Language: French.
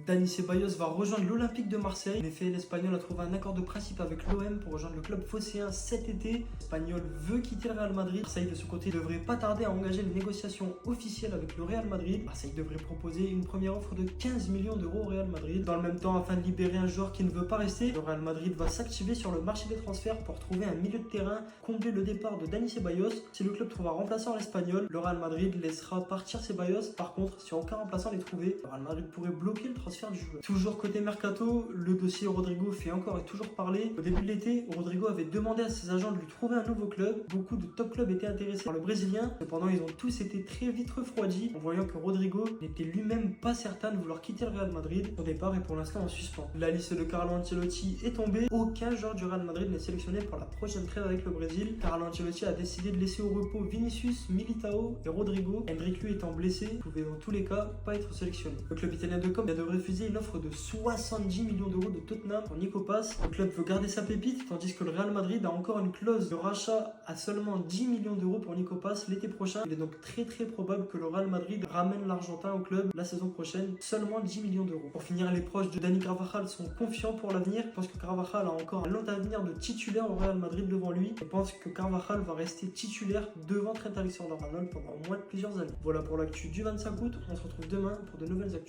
Dani Ceballos va rejoindre l'Olympique de Marseille. En effet, l'Espagnol a trouvé un accord de principe avec l'OM pour rejoindre le club phocéen cet été. L'Espagnol veut quitter le Real Madrid. Marseille, de son côté, devrait pas tarder à engager les négociations officielles avec le Real Madrid. Marseille devrait proposer une première offre de 15 millions d'euros au Real Madrid. Dans le même temps, afin de libérer un joueur qui ne veut pas rester, le Real Madrid va s'activer sur le marché des transferts pour trouver un milieu de terrain, combler le départ de Dani Ceballos. Si le club trouve un remplaçant à l'Espagnol, le Real Madrid laissera partir Ceballos. Par contre, si aucun remplaçant n'est trouvé, le Real Madrid pourrait bloquer le transfert du joueur. Toujours côté mercato, le dossier Rodrigo fait encore et toujours parler. Au début de l'été, Rodrigo avait demandé à ses agents de lui trouver un nouveau club. Beaucoup de top clubs étaient intéressés par le Brésilien. Cependant, ils ont tous été très vite refroidis en voyant que Rodrigo n'était lui-même pas certain de vouloir quitter le Real Madrid. Son départ est pour l'instant en suspens. La liste de Carlo Ancelotti est tombée. Aucun joueur du Real Madrid n'est sélectionné pour la prochaine trêve avec le Brésil. Carlo Ancelotti a décidé de laisser au repos Vinicius, Militao et Rodrigo. Endrick lui étant blessé, pouvait dans tous les cas pas être sélectionné. Le club italien de Com vient de refuser une offre de 70 millions d'euros de Tottenham pour Nico Pass. Le club veut garder sa pépite, tandis que le Real Madrid a encore une clause de rachat à seulement 10 millions d'euros pour Nico Pass l'été prochain. Il est donc très probable que le Real Madrid ramène l'Argentin au club la saison prochaine, seulement 10 millions d'euros. Pour finir, les proches de Dani Carvajal sont confiants pour l'avenir. Je pense que Carvajal a encore un long avenir de titulaire au Real Madrid devant lui. Je pense que Carvajal va rester titulaire devant Trent Alexander-Arnold pendant au moins plusieurs années. Voilà pour l'actu du 25 août. On se retrouve demain pour de nouvelles actus.